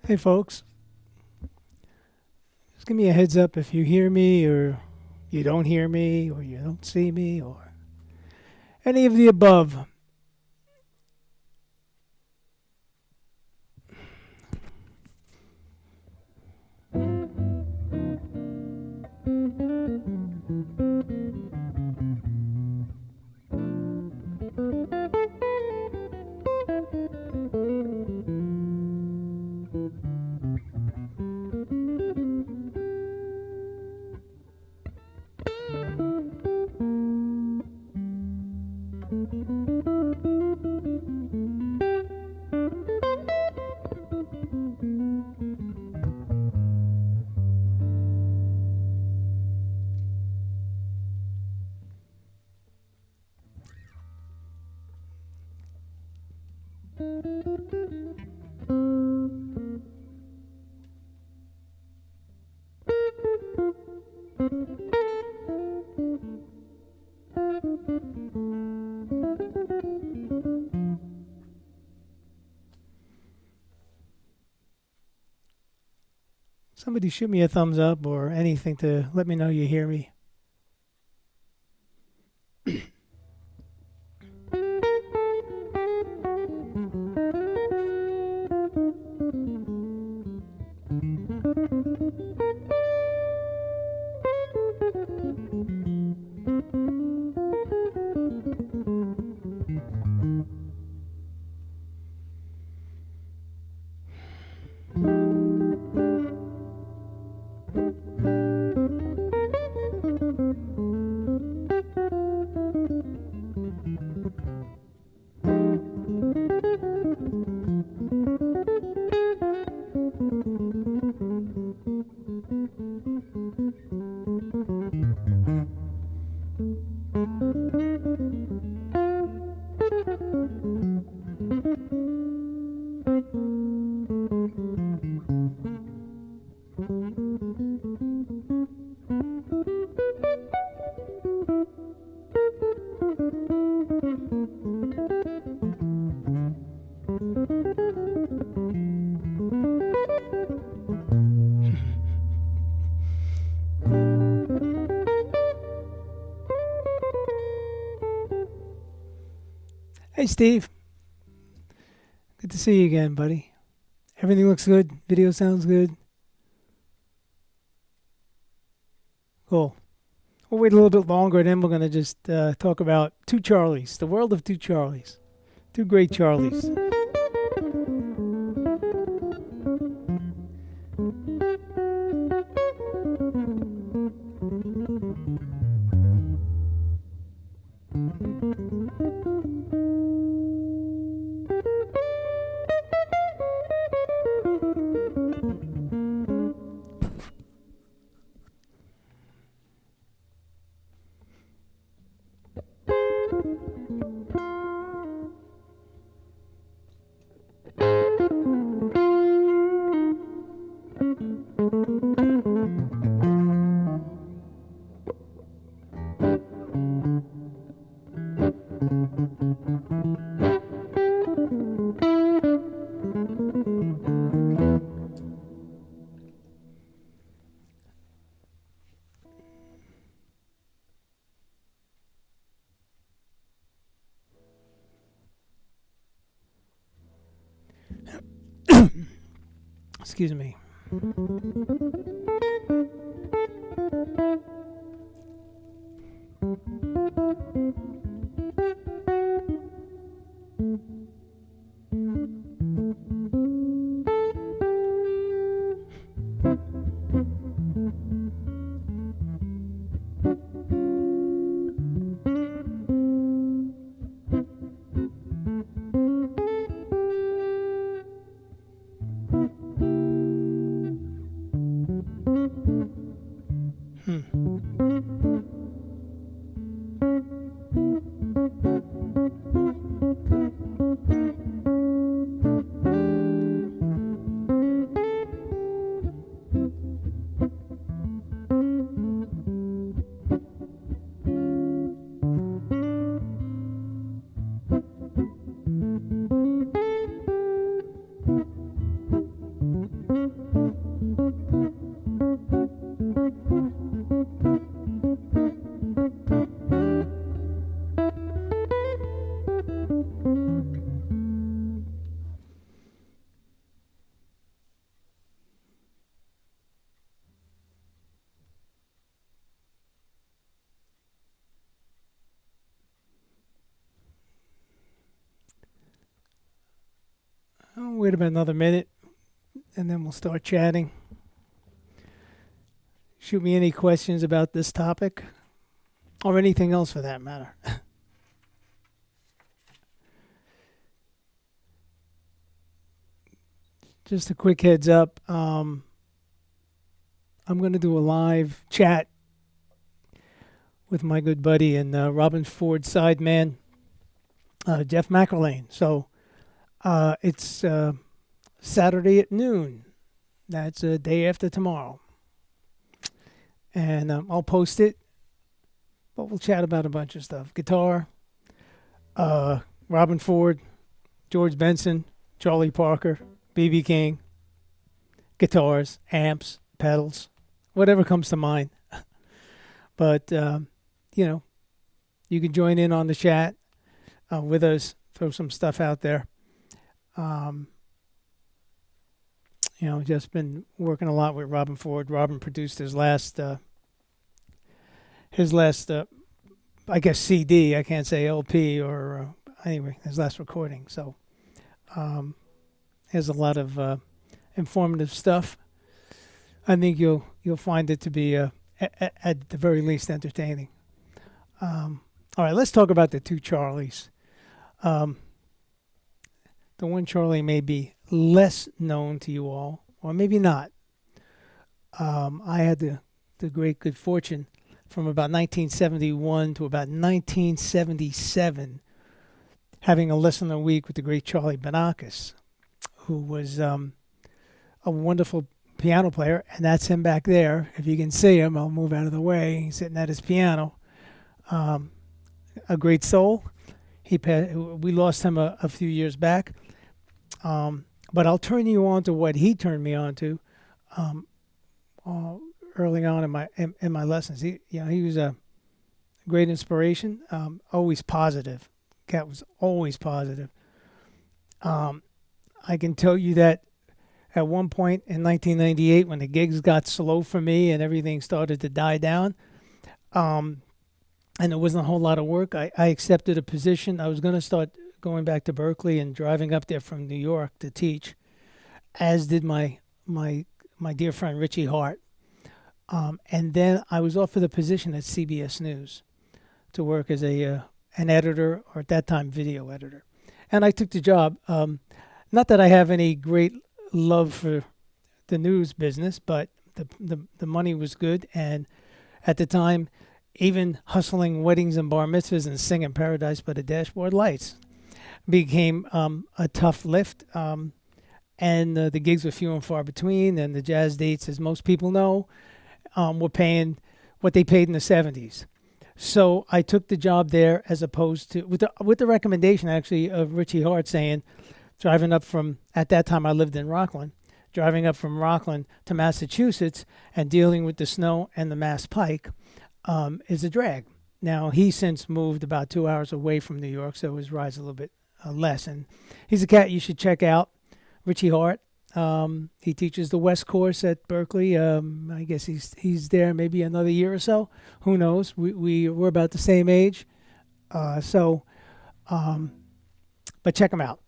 Hey, folks. Just give me a heads up if you hear me or you don't hear me or you don't see me or any of the above. Somebody shoot me a thumbs up or anything to let me know you hear me. Hey, Steve. Good to see you again, buddy. Everything looks good. Video sounds good. Cool. We'll wait a little bit longer, and then we're going to just talk about two Charlies, the world of two Charlies. Two great Charlies. Excuse me. I'll wait about another minute, and then we'll start chatting. Shoot me any questions about this topic, or anything else for that matter. Just a quick heads up. I'm going to do a live chat with my good buddy and Robin Ford sideman, Jeff McElwain. So it's Saturday at noon. That's a day after tomorrow. And I'll post it, but we'll chat about a bunch of stuff. Guitar, Robin Ford, George Benson, Charlie Parker, B.B. King, guitars, amps, pedals, whatever comes to mind. But, you can join in on the chat with us, throw some stuff out there. Just been working a lot with Robin Ford. Robin produced his last, I guess, CD. I can't say LP or anyway, his last recording. So, has a lot of informative stuff. I think you'll find it to be at the very least entertaining. All right, let's talk about the two Charlies. The one Charlie may be less known to you all, or maybe not. I had the great good fortune from about 1971 to about 1977 having a lesson a week with the great Charlie Banakas, who was a wonderful piano player, and that's him back there. If you can see him, I'll move out of the way. He's sitting at his piano. A great soul. We lost him a few years back. But I'll turn you on to what he turned me on to early on in my lessons. He was a great inspiration. Always positive. Cat was always positive. I can tell you that at one point in 1998, when the gigs got slow for me and everything started to die down, and there wasn't a whole lot of work, I accepted a position. I was going to start going back to Berkeley and driving up there from New York to teach, as did my dear friend Richie Hart. And then I was offered a position at CBS News to work as an editor, or at that time video editor, and I took the job. Not that I have any great love for the news business, but the money was good, and at the time, even hustling weddings and bar mitzvahs and singing "Paradise by the Dashboard Lights" became a tough lift, and the gigs were few and far between, and the jazz dates, as most people know, were paying what they paid in the 70s. So I took the job there, as opposed to with the recommendation actually of Richie Hart, saying, driving up from, at that time I lived in Rockland, driving up from Rockland to Massachusetts and dealing with the snow and the Mass Pike is a drag. Now, he since moved about 2 hours away from New York, so his ride's a little bit less. And he's a cat you should check out, Richie Hart. He teaches the West Course at Berkeley. I guess he's there maybe another year or so. Who knows? We're about the same age. But check him out.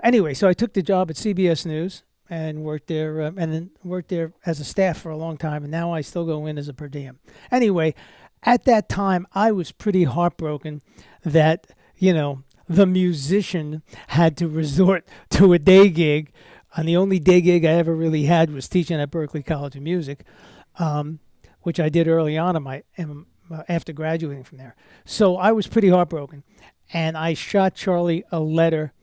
Anyway, so I took the job at CBS News and worked there, and then worked there as a staff for a long time, and now I still go in as a per diem. Anyway, at that time, I was pretty heartbroken that, the musician had to resort to a day gig, and the only day gig I ever really had was teaching at Berklee College of Music, which I did early on after graduating from there. So I was pretty heartbroken, and I shot Charlie a letter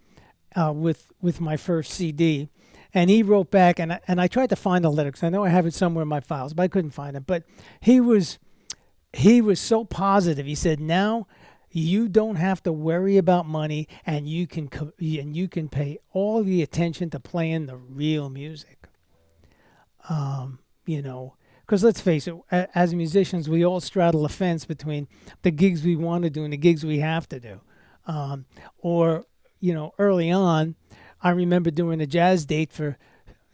with my first CD, and he wrote back, and I tried to find the letter because I know I have it somewhere in my files, but I couldn't find it. But he was so positive. He said, "Now you don't have to worry about money, and you can pay all the attention to playing the real music." Because let's face it, as musicians, we all straddle a fence between the gigs we want to do and the gigs we have to do, early on, I remember doing a jazz date for,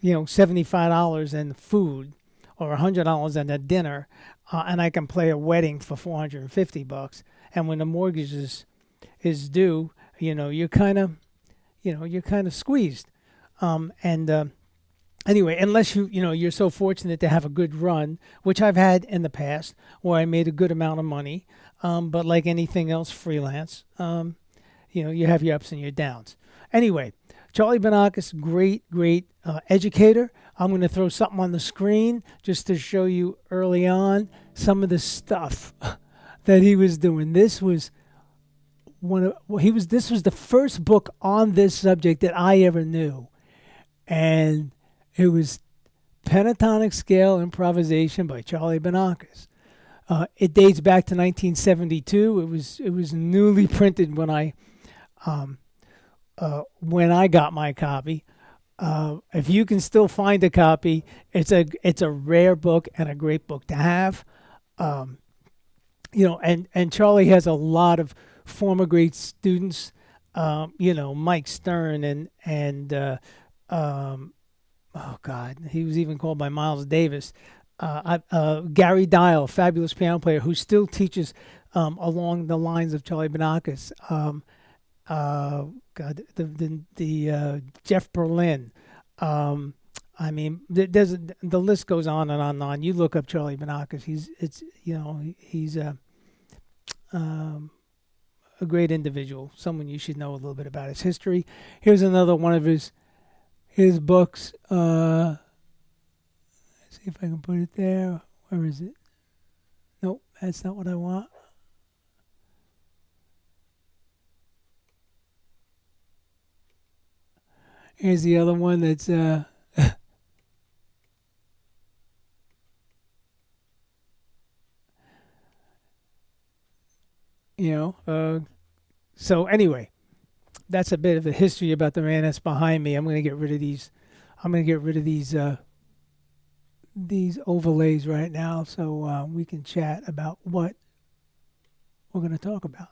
$75 and food, or $100 and a dinner, and I can play a wedding for $450. And when the mortgage is due, you're kind of squeezed. And anyway, unless you're so fortunate to have a good run, which I've had in the past, where I made a good amount of money. But like anything else, freelance, you have your ups and your downs. Anyway, Charlie Banakas, great educator. I'm going to throw something on the screen just to show you early on some of the stuff that he was doing. This was this was the first book on this subject that I ever knew, and it was Pentatonic Scale Improvisation by Charlie Banakas. It dates back to 1972. It was newly printed um, when I got my copy. If you can still find a copy, it's a rare book and a great book to have. Um, and Charlie has a lot of former great students. Mike Stern and um, oh God, he was even called by Miles Davis. Gary Dial, fabulous piano player who still teaches along the lines of Charlie Banakas. God, the Jeff Berlin. I mean, the list goes on and on and on. You look up Charlie Banakas. He's a great individual, someone you should know a little bit about his history. Here's another one of his books. See if I can put it there. Where is it? Nope, that's not what I want. Here's the other one that's you know. So anyway, that's a bit of a history about the man that's behind me. I'm going to get rid of these. I'm going to get rid of these overlays right now, so we can chat about what we're going to talk about.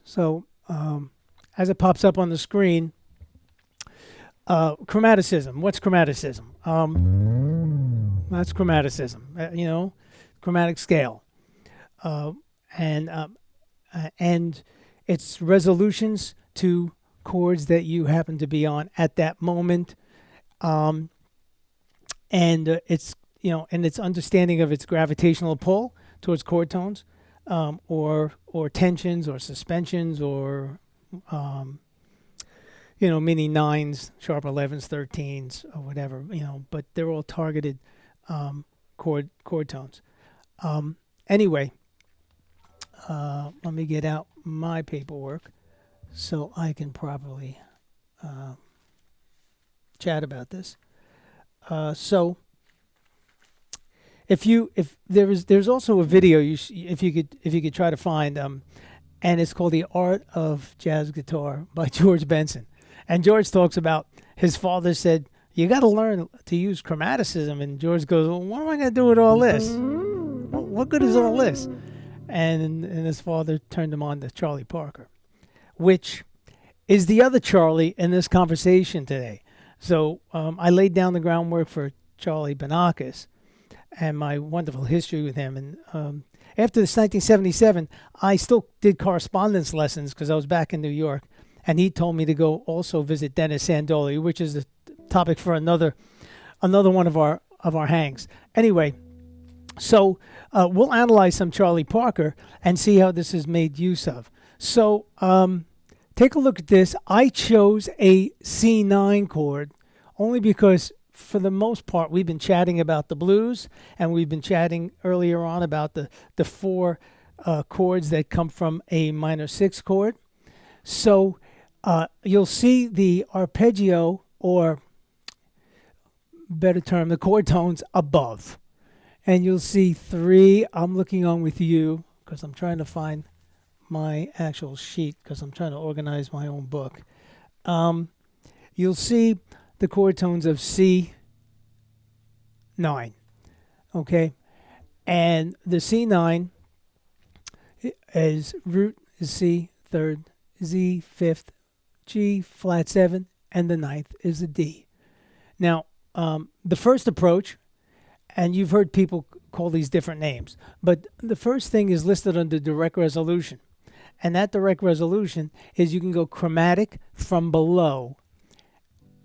So, as it pops up on the screen, chromaticism. What's chromaticism? That's chromaticism. Chromatic scale, uh, and it's resolutions to chords that you happen to be on at that moment, um, and its understanding of its gravitational pull towards chord tones, or tensions or suspensions or um, mini nines, sharp 11s, 13s, or whatever, but they're all targeted chord tones. Anyway, let me get out my paperwork so I can properly uh, chat about this. So if there's also a video if you could try to find, and it's called The Art of Jazz Guitar by George Benson. And George talks about his father said, you got to learn to use chromaticism. And George goes, well, what am I going to do with all this? What good is all this? And his father turned him on to Charlie Parker, which is the other Charlie in this conversation today. So I laid down the groundwork for Charlie Banakas and my wonderful history with him. And after this 1977, I still did correspondence lessons because I was back in New York. And he told me to go also visit Dennis Sandoli, which is the topic for another one of our hangs. Anyway, so we'll analyze some Charlie Parker and see how this is made use of. So take a look at this. I chose a C9 chord only because for the most part we've been chatting about the blues, and we've been chatting earlier on about the four chords that come from a minor 6 chord. So you'll see the arpeggio, or better term, the chord tones above. And you'll see 3. I'm looking on with you because I'm trying to find my actual sheet because I'm trying to organize my own book. You'll see the chord tones of C9. Okay? And the C9 is root is C, third, Z, fifth, G, flat 7, and the ninth is a D. Now, The first approach, and you've heard people call these different names, but the first thing is listed under direct resolution. And that direct resolution is you can go chromatic from below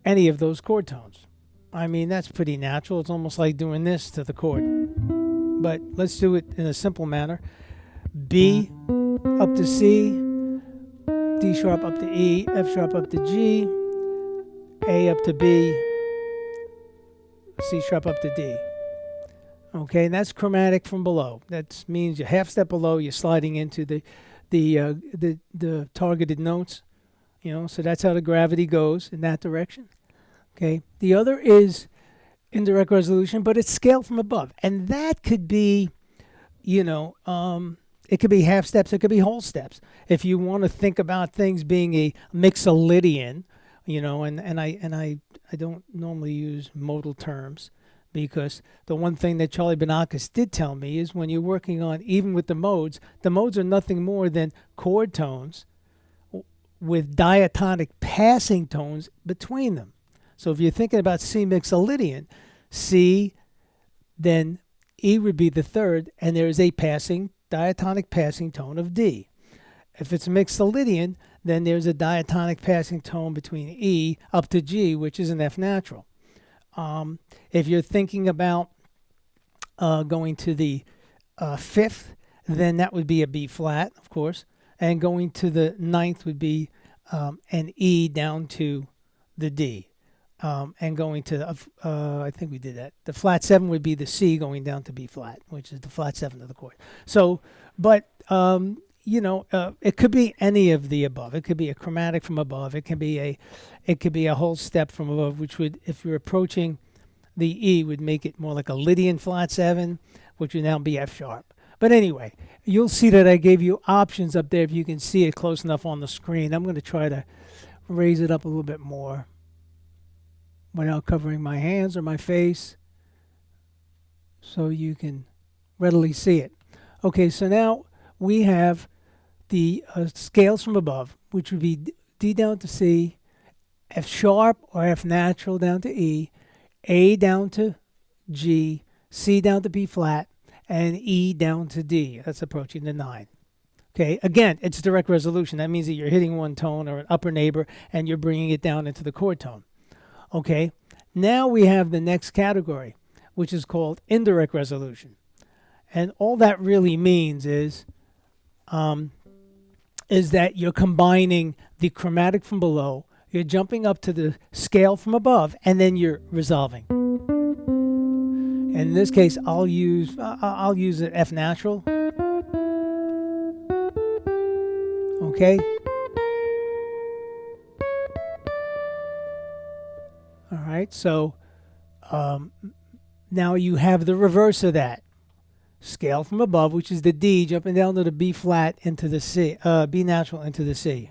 any of those chord tones. I mean, that's pretty natural. It's almost like doing this to the chord. But let's do it in a simple manner. B up to C, D sharp up to E, F sharp up to G, A up to B, C sharp up to D. Okay, and that's chromatic from below. That means you're half step below, you're sliding into the targeted notes. So that's how the gravity goes in that direction. Okay, the other is indirect resolution, but it's scaled from above, and that could be, it could be half steps, it could be whole steps. If you want to think about things being a mixolydian, and I don't normally use modal terms, because the one thing that Charlie Banakas did tell me is when you're working on, even with the modes are nothing more than chord tones with diatonic passing tones between them. So if you're thinking about C mixolydian, C, then E would be the third, and there is a diatonic passing tone of D. If it's mixolydian, then there's a diatonic passing tone between E up to G, which is an F natural. If you're thinking about going to the fifth, then that would be a B flat, of course, and going to the ninth would be an E down to the D. And going to, I think we did that. The flat 7 would be the C going down to B flat, which is the flat 7 of the chord. So, but, it could be any of the above. It could be a chromatic from above. It could be a whole step from above, which would, if you're approaching the E, would make it more like a Lydian flat 7, which would now be F sharp. But anyway, you'll see that I gave you options up there if you can see it close enough on the screen. I'm going to try to raise it up a little bit more without covering my hands or my face so you can readily see it. Okay, so now we have the scales from above, which would be D down to C, F sharp or F natural down to E, A down to G, C down to B flat, and E down to D. That's approaching the 9. Okay, again, it's direct resolution. That means that you're hitting one tone or an upper neighbor and you're bringing it down into the chord tone. Okay, now we have the next category, which is called indirect resolution. And all that really means is that you're combining the chromatic from below, you're jumping up to the scale from above, and then you're resolving. In this case, I'll use an F natural. Okay. All right, so now you have the reverse of that. Scale from above, which is the D, jumping down to the B flat into the C, B natural into the C.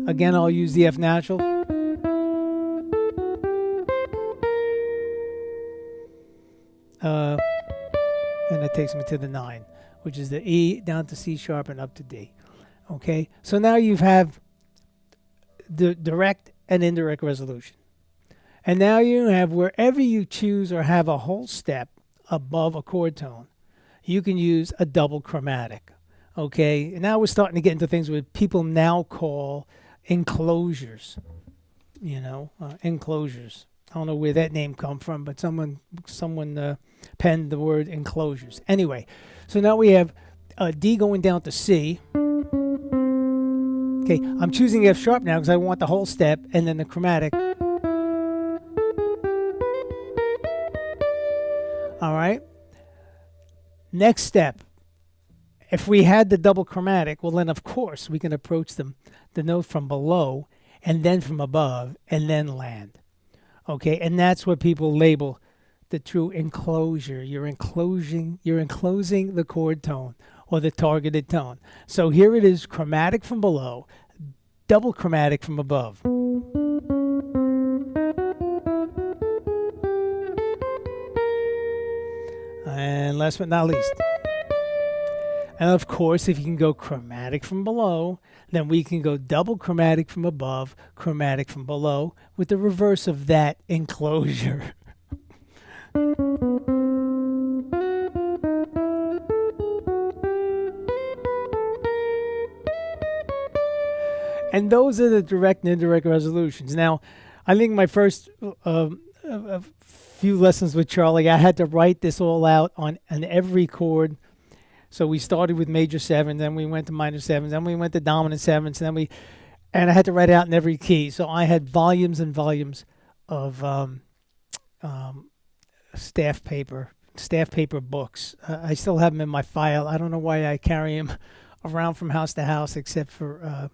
Again, I'll use the F natural. And that takes me to the 9, which is the E down to C sharp and up to D. Okay, so now you have the direct and indirect resolution. And now you have, wherever you choose or have a whole step above a chord tone, you can use a double chromatic. Okay, and now we're starting to get into things that people now call enclosures. Enclosures. I don't know where that name come from, but someone penned the word enclosures. Anyway, so now we have D going down to C. Okay, I'm choosing F sharp now because I want the whole step and then the chromatic. All right. Next step. If we had the double chromatic, well then of course we can approach the note from below and then from above and then land. Okay, and that's what people label the true enclosure. You're enclosing the chord tone or the targeted tone. So here it is, chromatic from below, double chromatic from above. And last but not least, And of course, if you can go chromatic from below, then we can go double chromatic from above, chromatic from below, with the reverse of that enclosure. And those are the direct and indirect resolutions. Now, I think my first few lessons with Charlie, I had to write this all out on every chord. So we started with major seven, then we went to minor sevens, then we went to dominant sevens, and I had to write it out in every key. So I had volumes and volumes of staff paper books. I still have them in my file. I don't know why I carry them around from house to house, except for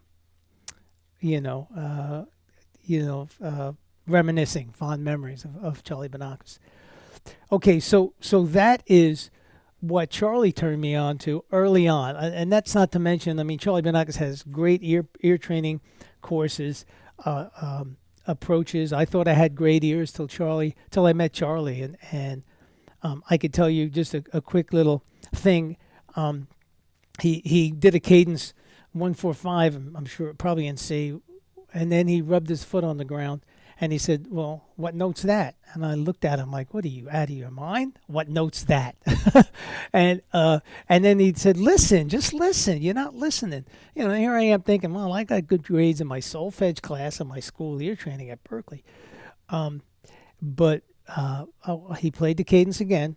reminiscing fond memories of Charlie Banacos. Okay, so that is what Charlie turned me on to early on, and that's not to mention. I mean, Charlie Banacos has great ear training courses, approaches. I thought I had great ears till I met Charlie, and I could tell you just a quick little thing. He did a cadence 1-4-5. I'm sure probably in C, and then he rubbed his foot on the ground. And he said, "Well, what note's that?" And I looked at him like, "What are you, out of your mind? What note's that?" and then he said, "Listen, just listen. You're not listening." Here I am thinking, well, I got good grades in my solfege class in my school ear training at Berkeley. But he played the cadence again,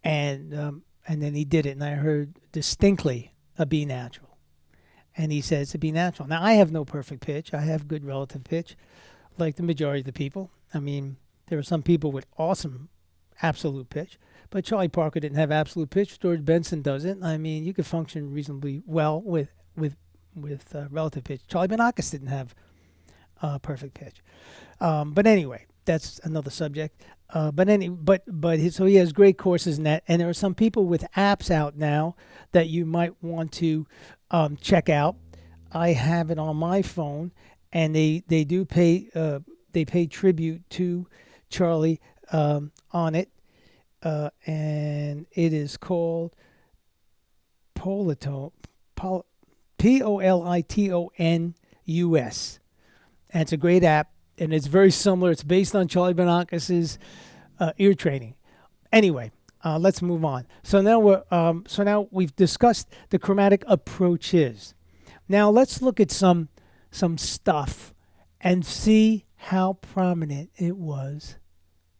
and then he did it, and I heard distinctly a B natural. And he said, "It's a B natural." Now, I have no perfect pitch. I have good relative pitch, like the majority of the people. I mean, there are some people with awesome absolute pitch, but Charlie Parker didn't have absolute pitch. George Benson doesn't. I mean, you could function reasonably well with relative pitch. Charlie Banakas didn't have perfect pitch. But anyway, that's another subject. So he has great courses in that, and there are some people with apps out now that you might want to check out. I have it on my phone. And they do pay tribute to Charlie on it, and it is called Politonus, Politonus, and it's a great app, and it's very similar. It's based on Charlie Banakas's ear training. Anyway, let's move on. So now we've discussed the chromatic approaches. Now let's look at some stuff and see how prominent it was.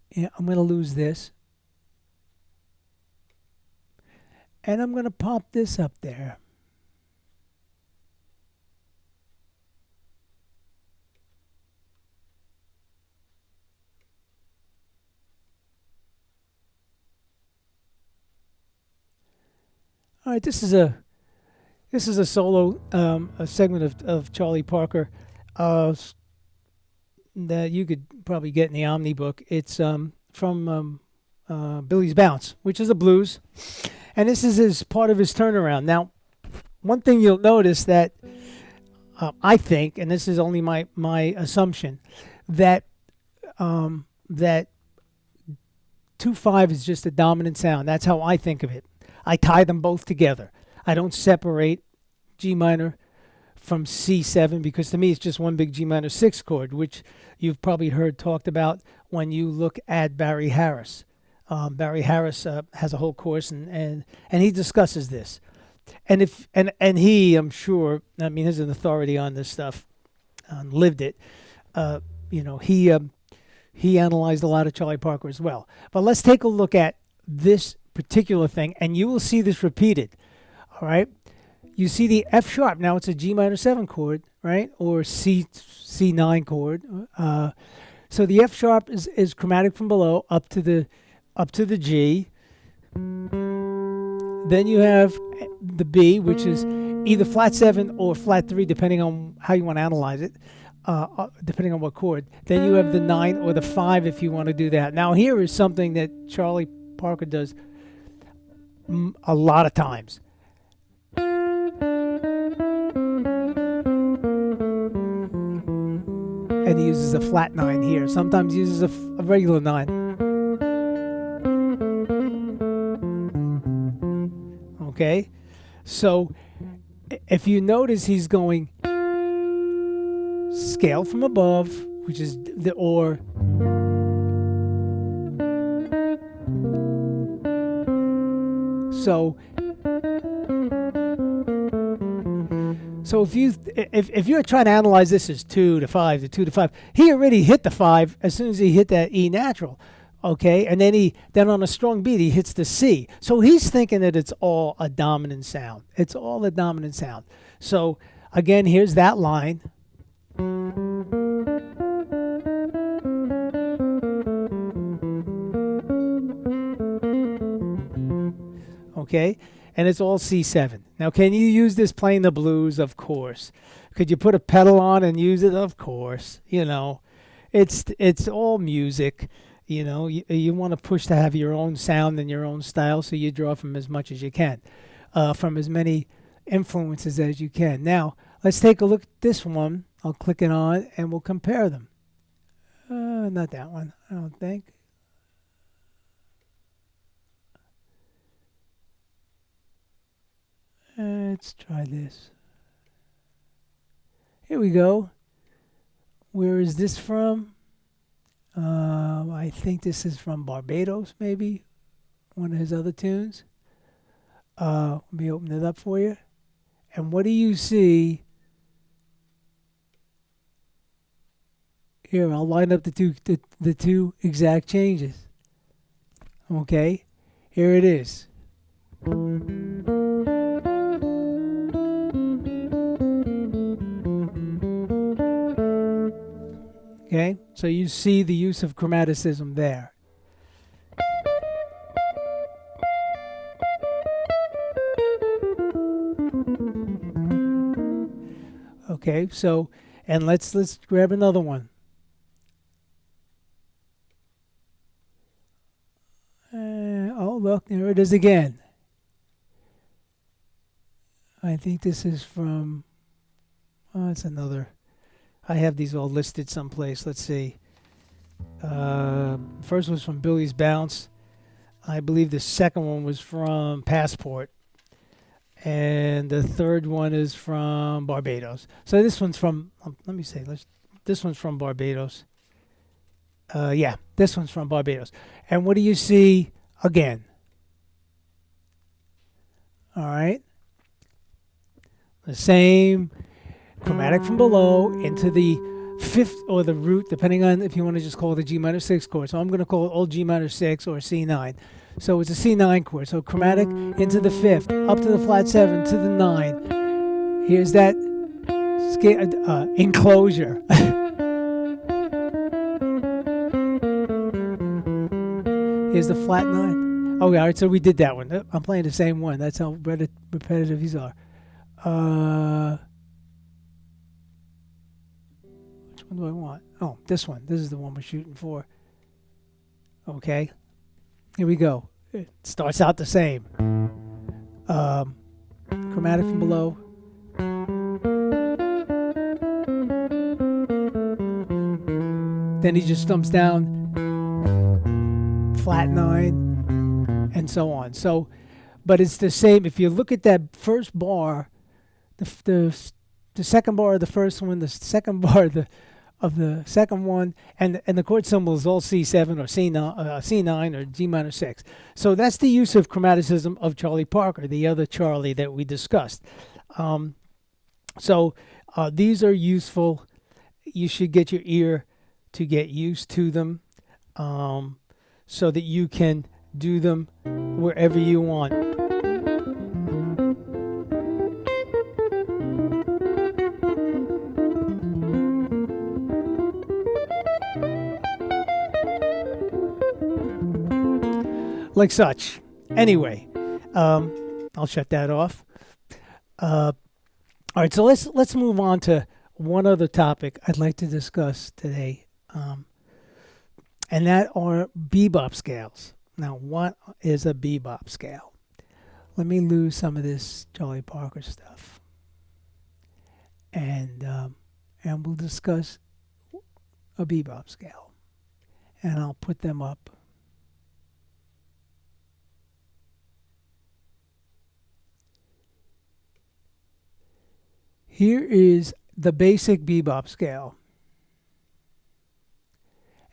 Yeah, I'm going to lose this. And I'm going to pop this up there. All right, this is a solo a segment of Charlie Parker that you could probably get in the Omni book. It's from Billy's Bounce, which is a blues, and this is his part of his turnaround. Now, one thing you'll notice that I think, and this is only my assumption, that 2-5 is just a dominant sound. That's how I think of it. I tie them both together. I don't separate G minor from C7 because to me it's just one big G minor 6 chord, which you've probably heard talked about when you look at Barry Harris. Barry Harris has a whole course and he discusses this. And he, I'm sure, I mean, he's an authority on this stuff, lived it. He analyzed a lot of Charlie Parker as well. But let's take a look at this particular thing, and you will see this repeated. All right, you see the F sharp. Now it's a G minor 7 chord, right, or C9 chord. So the F sharp is chromatic from below up to the G. Then you have the B, which is either flat 7 or flat 3, depending on how you want to analyze it, depending on what chord. Then you have the 9 or the 5 if you want to do that. Now here is something that Charlie Parker does a lot of times. And he uses a flat 9 here. Sometimes he uses a regular 9. Okay, So if you notice, he's going scale from above, which is the or. So if you're trying to analyze this as 2 to 5 to 2 to 5, he already hit the 5 as soon as he hit that E natural. Okay, and then on a strong beat he hits the C. So he's thinking that it's all a dominant sound. It's all a dominant sound. So again, here's that line. Okay, and it's all C7. Now, can you use this playing the blues? Of course. Could you put a pedal on and use it? Of course. You know, it's all music. You know, you want to push to have your own sound and your own style, so you draw from as much as you can, from as many influences as you can. Now, let's take a look at this one. I'll click it on, and we'll compare them. Not that one, I don't think. Let's try this. Here we go. Where is this from? I think this is from Barbados, maybe. One of his other tunes. Let me open it up for you. And what do you see? Here, I'll line up the two exact changes. Okay, here it is. Okay, so you see the use of chromaticism there. Okay, so, and let's grab another one. Oh, look, there it is again. I think this is from, it's another. I have these all listed someplace. Let's see. First was from Billy's Bounce. I believe the second one was from Passport. And the third one is from Barbados. So this one's from, let me say, this one's from Barbados. Yeah, this one's from Barbados. And what do you see again? All right. The same chromatic from below into the fifth or the root, depending on if you want to just call it the G minor 6 chord. So I'm going to call it old G minor 6 or C9. So it's a C9 chord. So chromatic into the fifth, up to the flat 7, to the 9. Here's that enclosure. Here's the flat 9. Oh, all right, so we did that one. I'm playing the same one. That's how repetitive these are. Which one do I want? Oh, this one. This is the one we're shooting for. Okay. Here we go. It starts out the same. Chromatic from below. Then he just stumps down. Flat 9. And so on. So, but it's the same. If you look at that first bar, the second bar of the first one, the second bar of the second one, and the chord symbol is all C7 or C9 or G minor 6. So that's the use of chromaticism of Charlie Parker, the other Charlie that we discussed. So these are useful. You should get your ear to get used to them, so that you can do them wherever you want. Like such. Anyway, I'll shut that off. All right, so let's move on to one other topic I'd like to discuss today, and that are bebop scales. Now, what is a bebop scale? Let me lose some of this Charlie Parker stuff, and we'll discuss a bebop scale, and I'll put them up. Here is the basic bebop scale.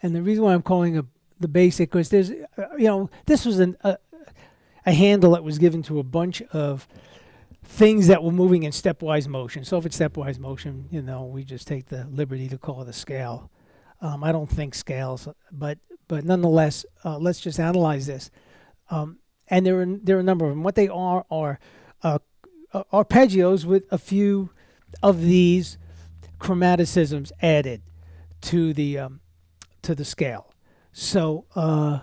And the reason why I'm calling it the basic, because there's, this was a handle that was given to a bunch of things that were moving in stepwise motion. So if it's stepwise motion, we just take the liberty to call it a scale. I don't think scales, but nonetheless, let's just analyze this. And there are a number of them. What they are arpeggios with a few of these chromaticisms added to the scale. So I'm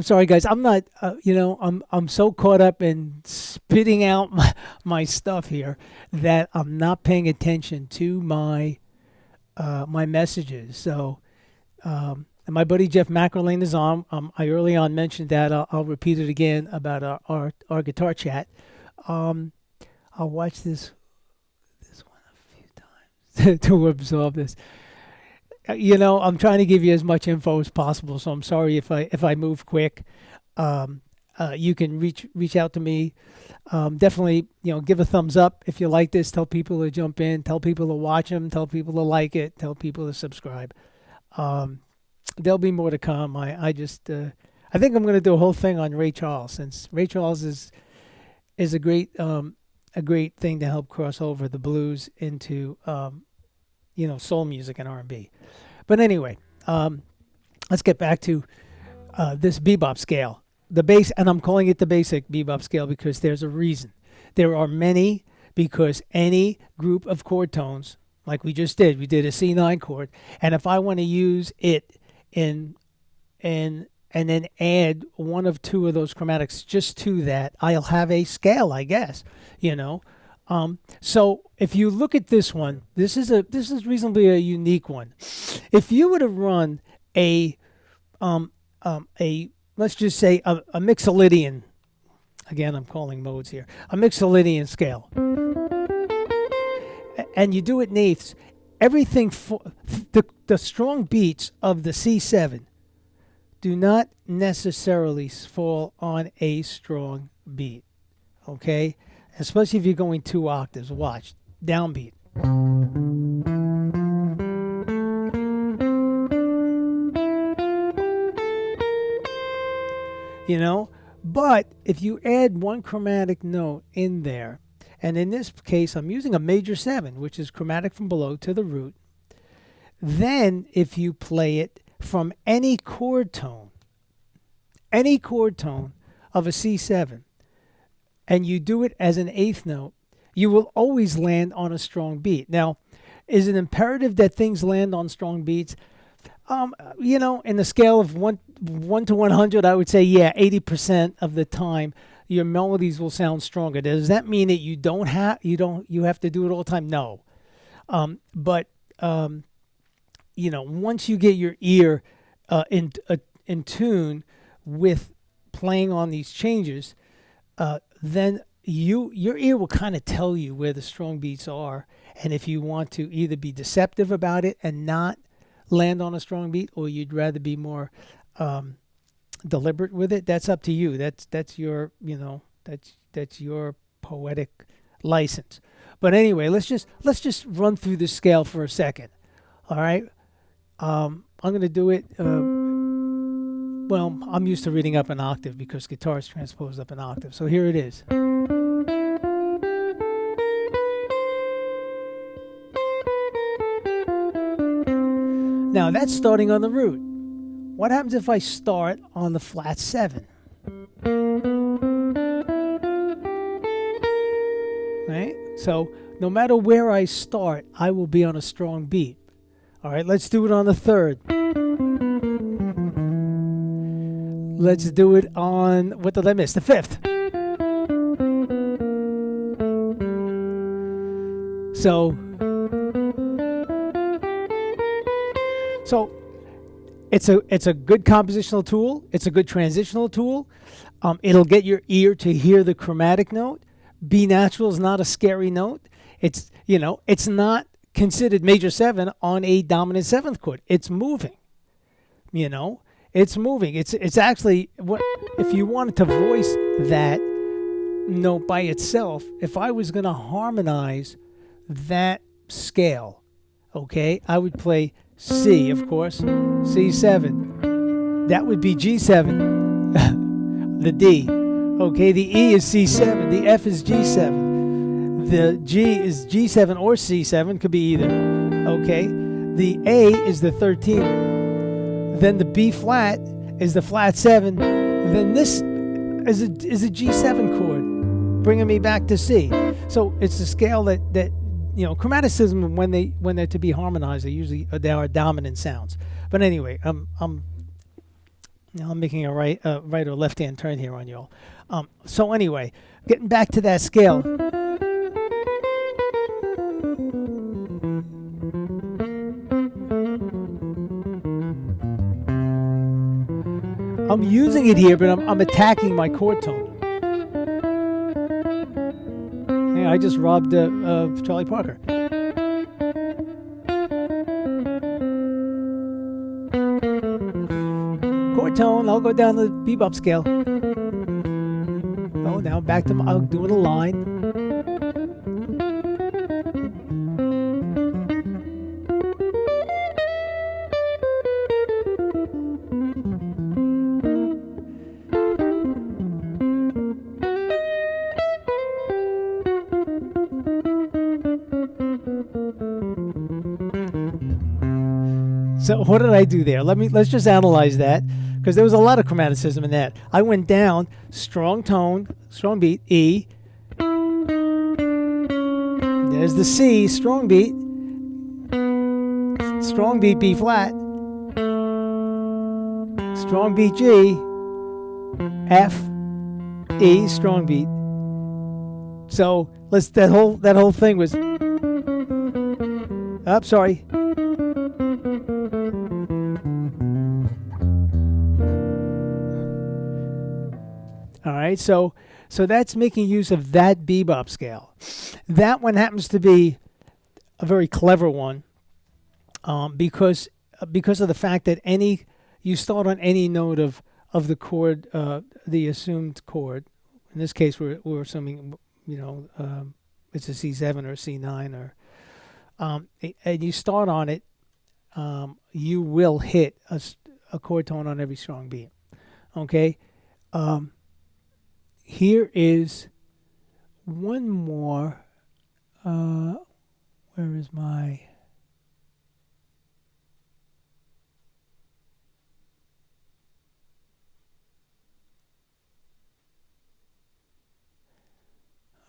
sorry, guys. I'm not. I'm so caught up in spitting out my stuff here that I'm not paying attention to my messages. So. And my buddy Jeff McElrain is on. I early on mentioned that. I'll repeat it again about our guitar chat. I'll watch this one a few times to absorb this. I'm trying to give you as much info as possible, so I'm sorry if I move quick. You can reach out to me. Definitely, give a thumbs up if you like this. Tell people to jump in. Tell people to watch them. Tell people to like it. Tell people to subscribe. There'll be more to come. I think I'm going to do a whole thing on Ray Charles, since Ray Charles is a great thing to help cross over the blues into soul music and R&B. But anyway, let's get back to this bebop scale, the bass, and I'm calling it the basic bebop scale because there's a reason. There are many, because any group of chord tones, like we just did, we did a C9 chord, and if I want to use it and then add one of two of those chromatics just to that, I'll have a scale, I guess. So if you look at this one, this is reasonably a unique one. If you were to run a let's just say a Mixolydian, again I'm calling modes here, a Mixolydian scale, and you do it in eighths, everything the strong beats of the C7 do not necessarily fall on a strong beat, okay? Especially if you're going 2 octaves. Watch, downbeat. But if you add one chromatic note in there, and in this case I'm using a major 7, which is chromatic from below to the root, then if you play it from any chord tone of a C7, and you do it as an eighth note, you will always land on a strong beat. Now, is it imperative that things land on strong beats? In the scale of 1 to 100, I would say, yeah, 80% of the time your melodies will sound stronger. Does that mean that you have to do it all the time? No. But once you get your ear in tune with playing on these changes, then your ear will kind of tell you where the strong beats are, and if you want to either be deceptive about it and not land on a strong beat, or you'd rather be more deliberate with it, that's up to you. That's your that's your poetic license. But anyway, let's just run through the scale for a second. All right, I'm going to do it. Well, I'm used to reading up an octave because guitar is transposed up an octave. So here it is. Now that's starting on the root. What happens if I start on the flat 7? Right? So no matter where I start, I will be on a strong beat. All right, let's do it on the 3rd. Let's do it on, what did I miss? The 5th. So it's a good compositional tool. It's a good transitional tool. It'll get your ear to hear the chromatic note. B natural is not a scary note. It's not considered major 7 on a dominant 7th chord. It's moving. It's moving. It's actually, what if you wanted to voice that note by itself, if I was going to harmonize that scale, okay, I would play C, of course, C7. That would be G7, the D. Okay, the E is C7, the F is G7, the G is G7 or C7, could be either. Okay, the A is the 13th, then the B flat is the flat 7, then this is a G7 chord, bringing me back to C. So it's a scale that chromaticism, when they're to be harmonized, they are dominant sounds. But anyway, I'm making a right or left hand turn here on y'all. So anyway, getting back to that scale. I'm using it here, but I'm attacking my chord tone. Yeah, I just robbed Charlie Parker. Chord tone, I'll go down the bebop scale. Oh, now back to I'm doing a line. So what did I do there? Let's just analyze that, because there was a lot of chromaticism in that. I went down, strong tone, strong beat, E. There's the C, strong beat, B flat, strong beat G, F, E, strong beat. So that whole thing was. Oh, sorry. All right, so that's making use of that bebop scale. That one happens to be a very clever one, because of the fact that you start on any note of the chord, the assumed chord. In this case, we're assuming it's a C7 or a C9 or and you start on it, you will hit a chord tone on every strong beat. Okay. Here is one more. Where is my?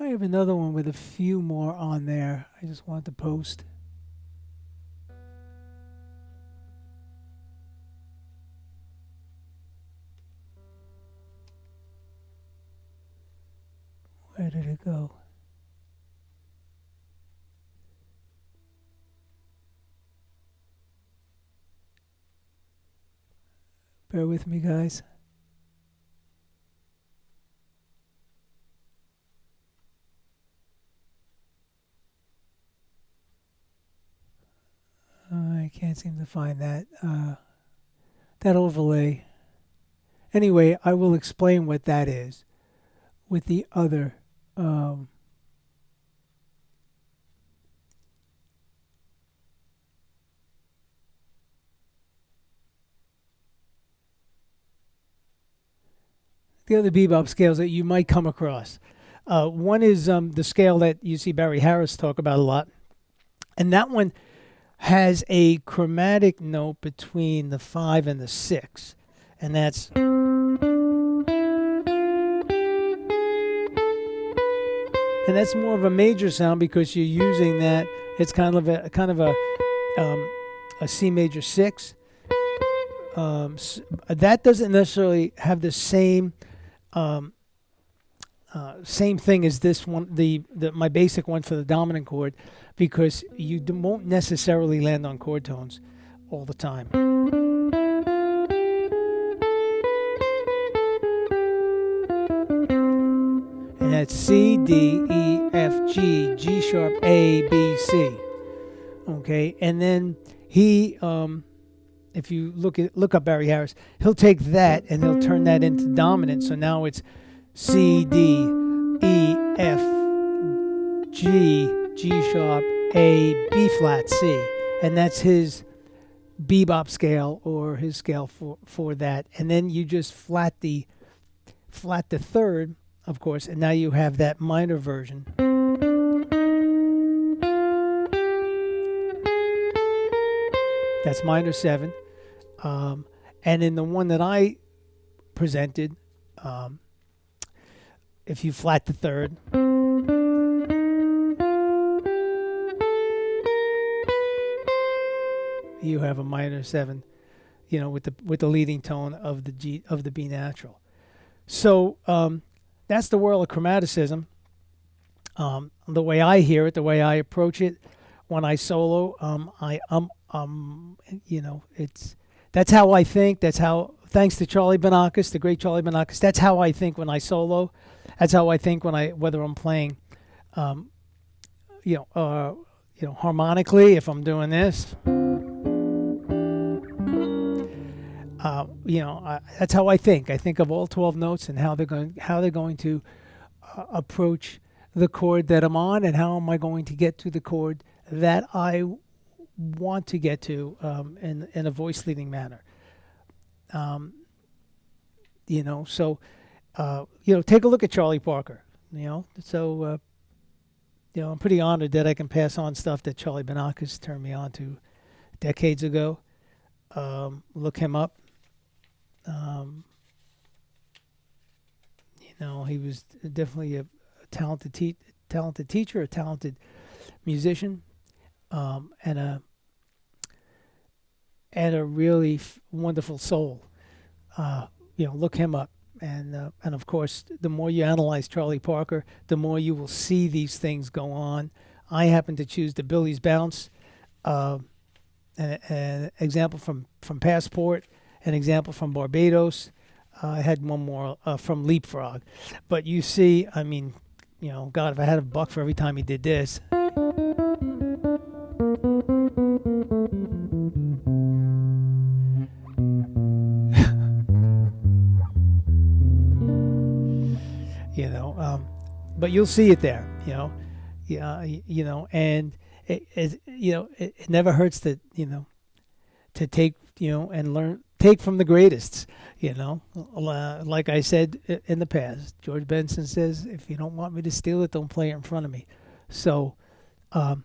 I have another one with a few more on there. I just wanted to post. Where did it go? Bear with me, guys. I can't seem to find that overlay. Anyway, I will explain what that is with the other. The other bebop scales that you might come across. One is the scale that you see Barry Harris talk about a lot, and that one has a chromatic note between the 5 and the 6, and that's. And that's more of a major sound because you're using that. It's kind of a C major 6. That doesn't necessarily have the same thing as this one, my basic one for the dominant chord, because you won't necessarily land on chord tones all the time. And that's C, D, E, F, G, G sharp, A, B, C. Okay, and then he, if you look up Barry Harris, he'll take that and he'll turn that into dominant. So now it's C, D, E, F, G, G sharp, A, B flat, C. And that's his bebop scale, or his scale for that. And then you just flat the third, of course, and now you have that minor version. That's minor 7. And in the one that I presented, if you flat the third, you have a minor 7, with the leading tone of the B natural. So that's the world of chromaticism. The way I hear it, the way I approach it when I solo, that's how I think. That's how, thanks to Charlie Banakas, the great Charlie Banakas, that's how I think when I solo. That's how I think whether I'm playing, harmonically, if I'm doing this. That's how I think. I think of all 12 notes and how they're going to approach the chord that I'm on, and how am I going to get to the chord that I want to get to in a voice leading manner. So take a look at Charlie Parker. So I'm pretty honored that I can pass on stuff that Charlie Banakas turned me on to decades ago. Look him up. He was definitely a talented teacher, a talented musician, and a really wonderful soul. Look him up, and of course, the more you analyze Charlie Parker, the more you will see these things go on. I happen to choose the Billy's Bounce, an example from Passport, an example from Barbados. I had one more from Leapfrog, but you see, God, if I had a buck for every time he did this. But you'll see it there, and it never hurts to take, and learn, take from the greatest, like I said in the past. George Benson says, if you don't want me to steal it, don't play it in front of me. So, so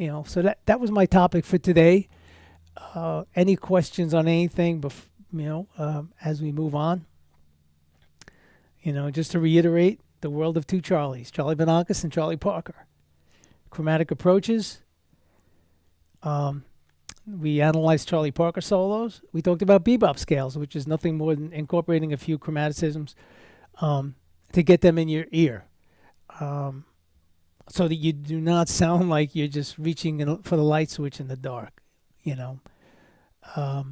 that was my topic for today. Any questions on anything, as we move on? Just to reiterate, the world of two Charlies, Charlie Banakas and Charlie Parker. Chromatic approaches. We analyzed Charlie Parker solos. We talked about bebop scales, which is nothing more than incorporating a few chromaticisms to get them in your ear, so that you do not sound like you're just reaching for the light switch in the dark. I'll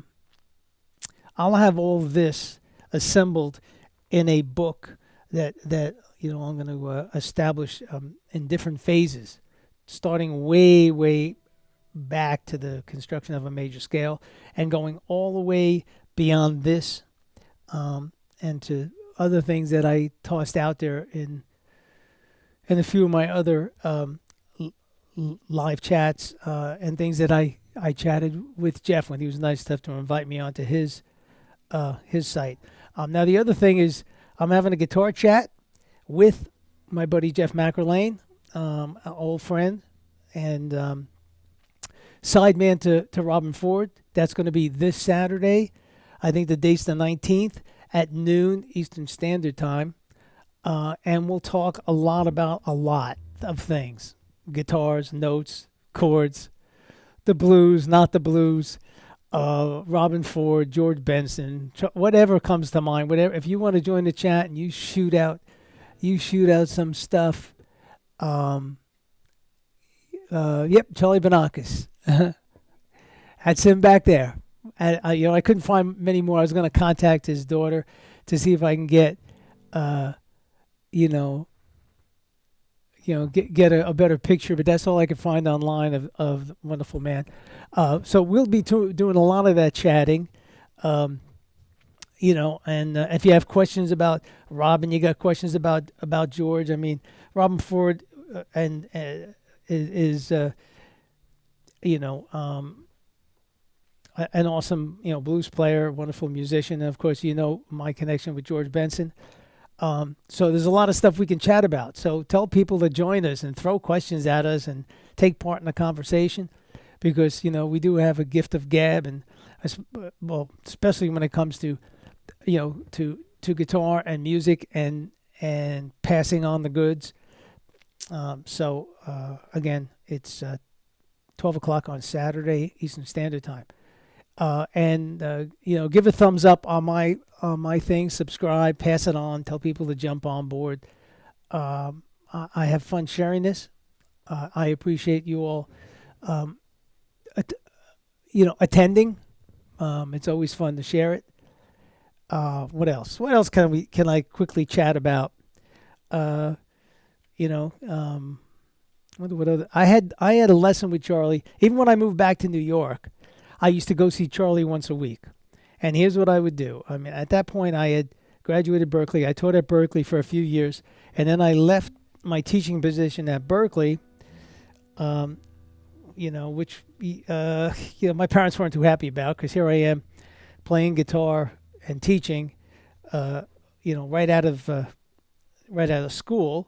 have all this assembled in a book that I'm going to establish in different phases, starting way back to the construction of a major scale and going all the way beyond this, and to other things that I tossed out there in a few of my other live chats, and things that I chatted with Jeff when he was nice enough to invite me onto his site. Now the other thing is, I'm having a guitar chat with my buddy Jeff McErlane, an old friend, and sideman to Robin Ford. That's going to be this Saturday. I think the date's the 19th at noon Eastern Standard Time. And we'll talk a lot about a lot of things. Guitars, notes, chords, the blues, not the blues, Robin Ford, George Benson, whatever comes to mind. Whatever. If you want to join the chat and you shoot out some stuff. Yep, Charlie Banakas. That's him back there. I couldn't find many more. I was going to contact his daughter to see if I can get, get a better picture, but that's all I could find online of the wonderful man. So we'll be doing a lot of that chatting. And if you have questions about Robin, you got questions about George. I mean, Robin Ford and is you know an awesome blues player, wonderful musician, and of course my connection with George Benson. So there's a lot of stuff we can chat about. So tell people to join us and throw questions at us and take part in the conversation because we do have a gift of gab and well, especially when it comes to to guitar and music and passing on the goods. Again, it's 12 o'clock on Saturday Eastern Standard Time. And give a thumbs up on my thing, subscribe, pass it on, tell people to jump on board. I have fun sharing this. I appreciate you all, at, attending. It's always fun to share it. What else? What else can I quickly chat about? Uh, you know, what other? I had a lesson with Charlie. Even when I moved back to New York, I used to go see Charlie once a week. And here's what I would do. I mean, at that point, I had graduated Berkeley. I taught at Berkeley for a few years, and then I left my teaching position at Berkeley. Which my parents weren't too happy about because here I am playing guitar and teaching, right out of school.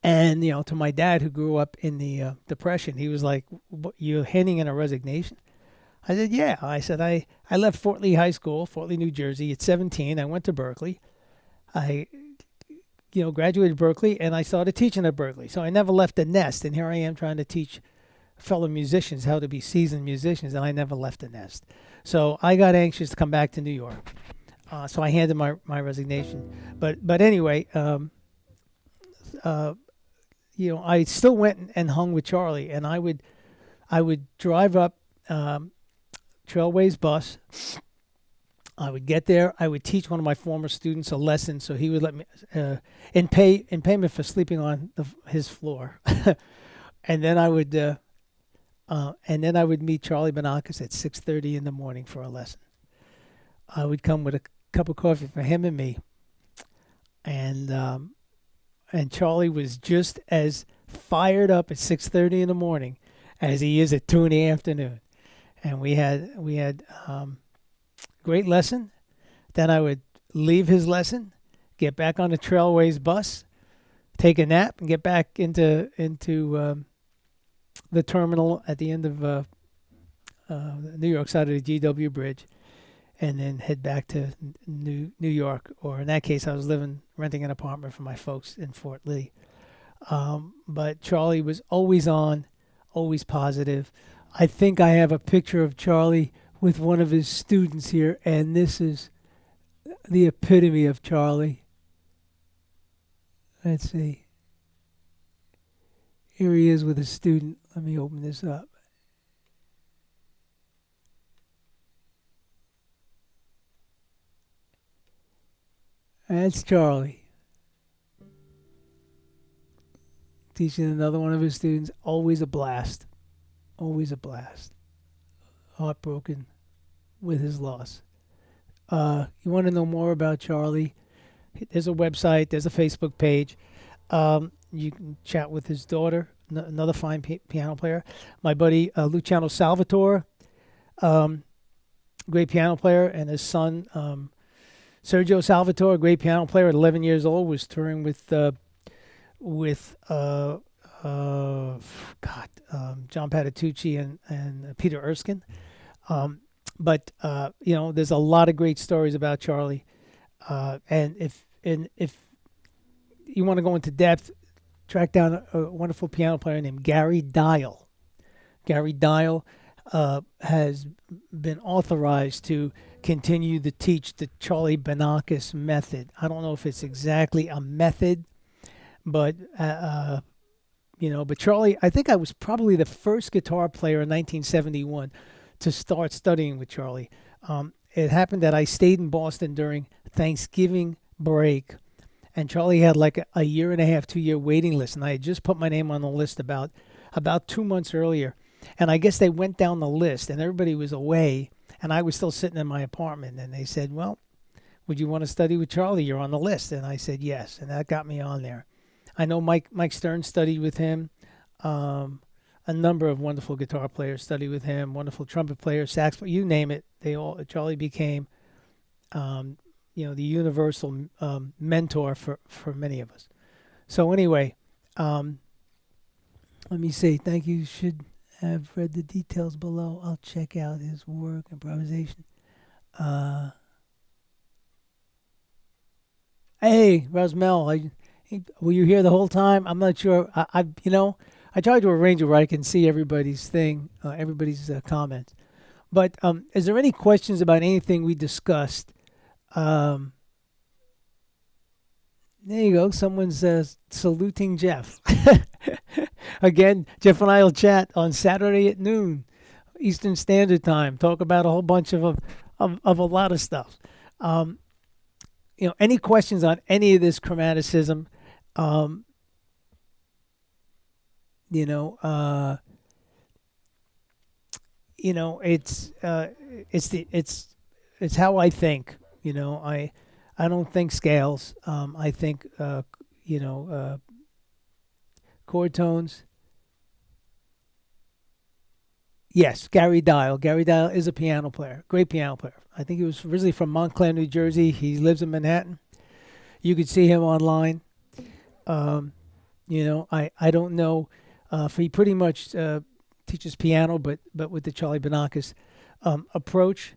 And to my dad, who grew up in the Depression, he was like, "What, you're handing in a resignation?" I said, "Yeah." I said, I left Fort Lee High School, Fort Lee, New Jersey, at 17. I went to Berkeley. I graduated Berkeley, and I started teaching at Berkeley. So I never left the nest, and here I am trying to teach fellow musicians how to be seasoned musicians, and I never left the nest. So I got anxious to come back to New York. So I handed my resignation. But anyway, I still went and hung with Charlie, and I would drive up Trailways bus. I would get there. I would teach one of my former students a lesson, so he would let me in payment for sleeping on his floor, and then I would meet Charlie Banakas at 6:30 in the morning for a lesson. I would come with a cup of coffee for him and me, and Charlie was just as fired up at 6:30 in the morning as he is at 2 in the afternoon, and we had great lesson. Then I would leave his lesson, get back on the Trailways bus, take a nap, and get back into the terminal at the end of the New York side of the GW Bridge, and then head back to New York. Or in that case, I was renting an apartment for my folks in Fort Lee. But Charlie was always on, always positive. I think I have a picture of Charlie with one of his students here, and this is the epitome of Charlie. Let's see. Here he is with a student. Let me open this up. That's Charlie. Teaching another one of his students. Always a blast. Always a blast. Heartbroken with his loss. You want to know more about Charlie? There's a website. There's a Facebook page. You can chat with his daughter, another fine piano player. My buddy Luciano Salvatore, great piano player, and his son Sergio Salvatore, great piano player at 11 years old, was touring with John Patitucci and Peter Erskine. But there's a lot of great stories about Charlie. And if you want to go into depth, track down a wonderful piano player named Gary Dial. Gary Dial has been authorized to continue to teach the Charlie Banakas method. I don't know if it's exactly a method, but but Charlie, I think I was probably the first guitar player in 1971 to start studying with Charlie. It happened that I stayed in Boston during Thanksgiving break, and Charlie had like a year and a half, 2 year waiting list, and I had just put my name on the list about 2 months earlier. And I guess they went down the list, and everybody was away, and I was still sitting in my apartment. And they said, "Well, would you want to study with Charlie? You're on the list." And I said yes, and that got me on there. I know Mike Stern studied with him. Um, a number of wonderful guitar players studied with him. Wonderful trumpet players, sax, you name it. They all Charlie became, um, the universal mentor for many of us. So anyway, um, let me see. Thank you. Should have read the details below. I'll check out his work, improvisation. Uh, hey, Rosmel, were you here the whole time? I'm not sure. I tried to arrange it where I can see everybody's thing, everybody's comments. But is there any questions about anything we discussed? Um, there you go. Someone's saluting Jeff. Again, Jeff and I will chat on Saturday at noon, Eastern Standard Time. Talk about a whole bunch of a lot of stuff. Um, any questions on any of this chromaticism? Um, you know, uh, it's how I think. I don't think scales. I think you know uh, chord tones. Yes, Gary Dial. Gary Dial is a piano player, great piano player. I think he was originally from Montclair, New Jersey. He lives in Manhattan. You could see him online. Um, I don't know. He pretty much teaches piano, but with the Charlie Banakas approach.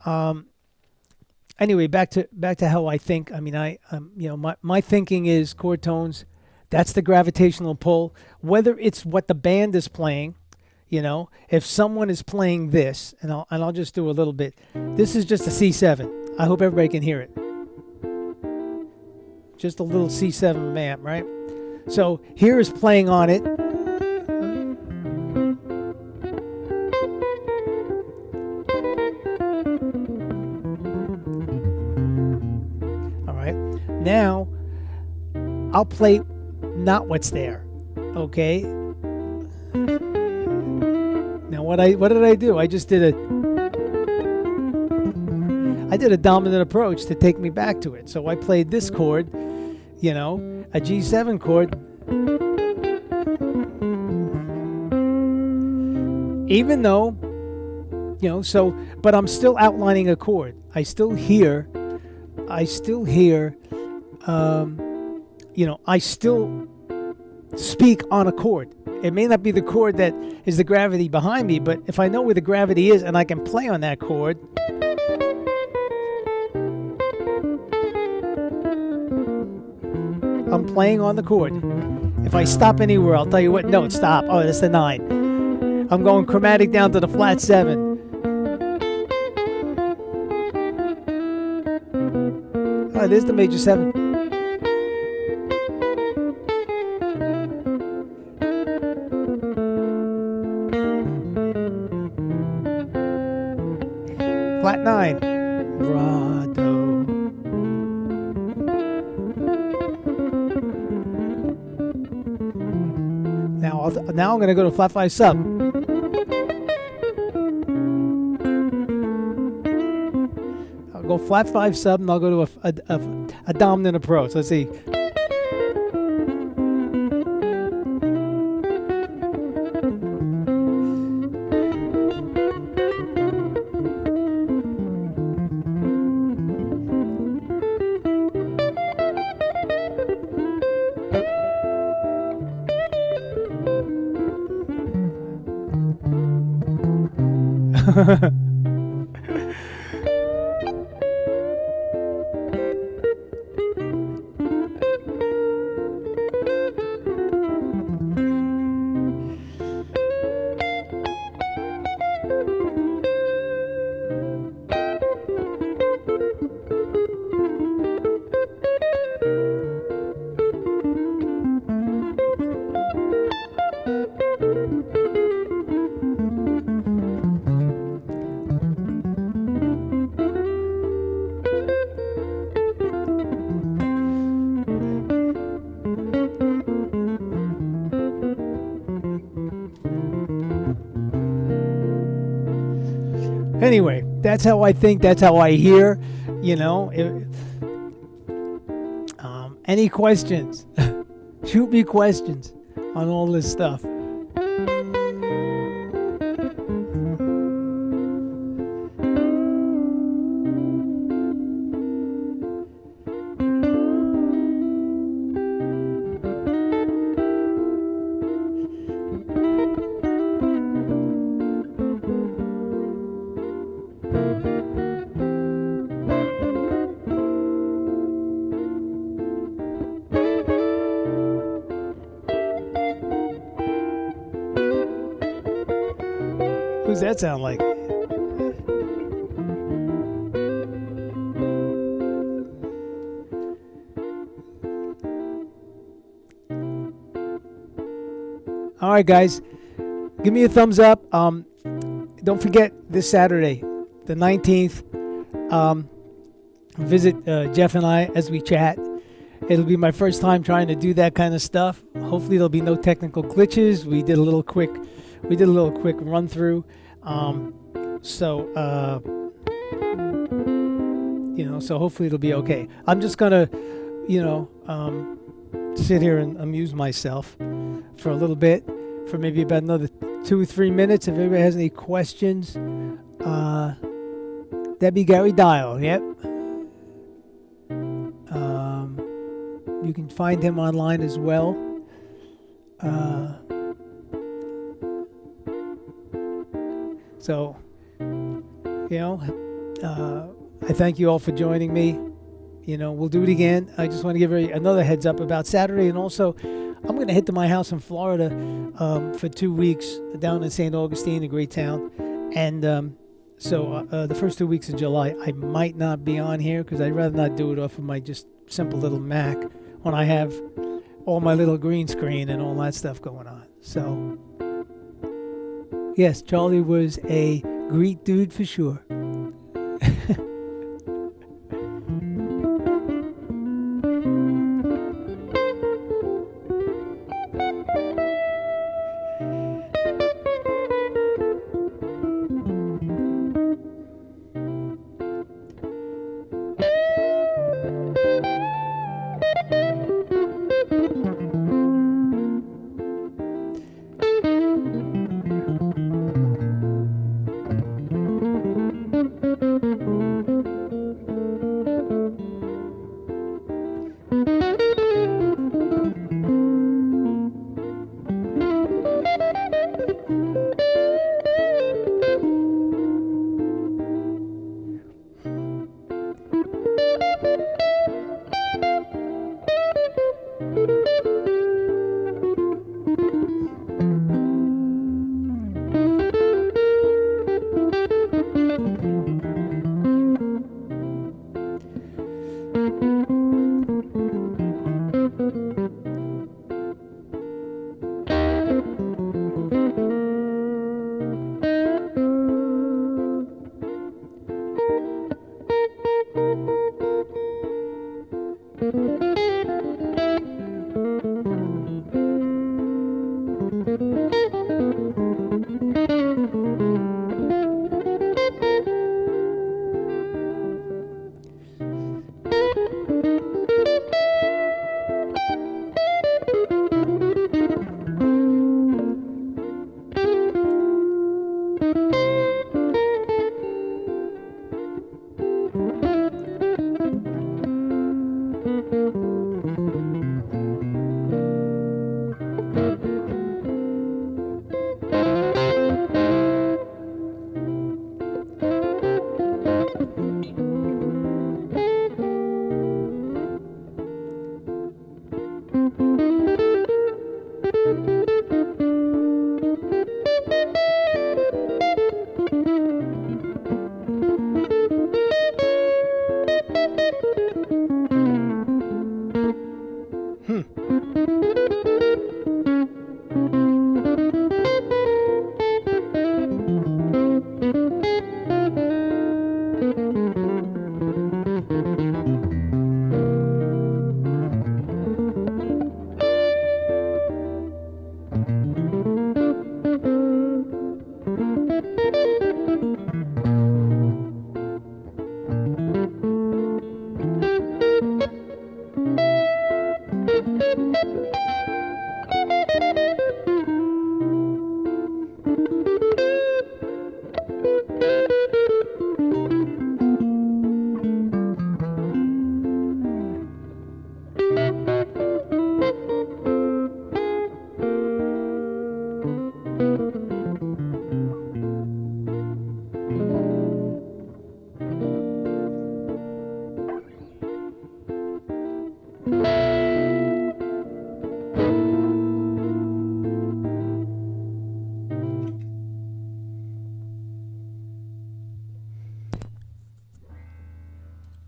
Um, anyway, back to how I think. I mean, my thinking is chord tones. That's the gravitational pull. Whether it's what the band is playing, if someone is playing this, and I'll just do a little bit. This is just a C7. I hope everybody can hear it. Just a little C7 amp, right? So here is playing on it. All right. Now I'll play not what's there. Okay. Now what did I do? I did a dominant approach to take me back to it. So I played this chord, a G7 chord. Even though, but I'm still outlining a chord. I still hear, I still speak on a chord. It may not be the chord that is the gravity behind me, but if I know where the gravity is and I can play on that chord, I'm playing on the chord. If I stop anywhere, I'll tell you what note stop. Oh, that's the 9. I'm going chromatic down to the flat 7. Oh, there's the major 7. Flat 9. Ra, do. Now I'm going to go to flat 5 sub. I'll go flat 5 sub and I'll go to a dominant approach. Let's see. Anyway, that's how I think. That's how I hear. You know. Any questions? Shoot me questions on all this stuff. Who's that sound like? All right, guys, give me a thumbs up. Don't forget this Saturday, the 19th. Visit Jeff and I as we chat. It'll be my first time trying to do that kind of stuff. Hopefully, there'll be no technical glitches. We did a little quick run through. So hopefully it'll be okay. I'm just gonna, sit here and amuse myself for a little bit, for maybe about another 2 or 3 minutes. If anybody has any questions, that'd be Gary Dial. Yep. You can find him online as well. So, I thank you all for joining me. We'll do it again. I just want to give another heads up about Saturday, and also I'm going to hit to my house in Florida for 2 weeks down in St. Augustine, a great town. And so the first 2 weeks of July, I might not be on here because I'd rather not do it off of my just simple little Mac when I have all my little green screen and all that stuff going on. So, yes, Charlie was a great dude for sure.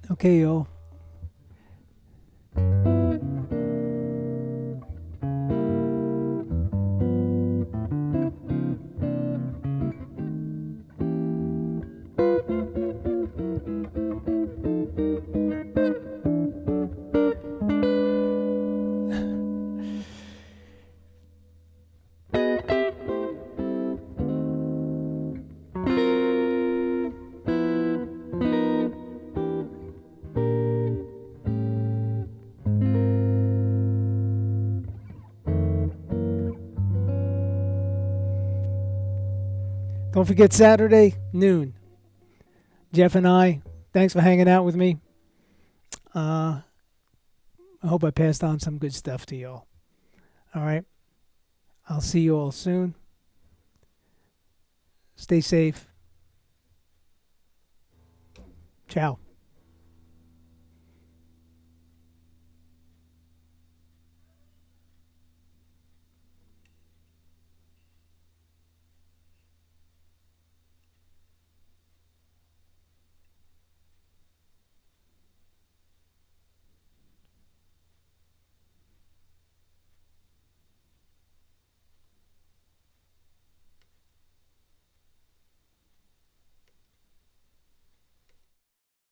Okay, y'all. Don't forget Saturday, noon. Jeff and I, thanks for hanging out with me. I hope I passed on some good stuff to y'all. All right. I'll see you all soon. Stay safe. Ciao.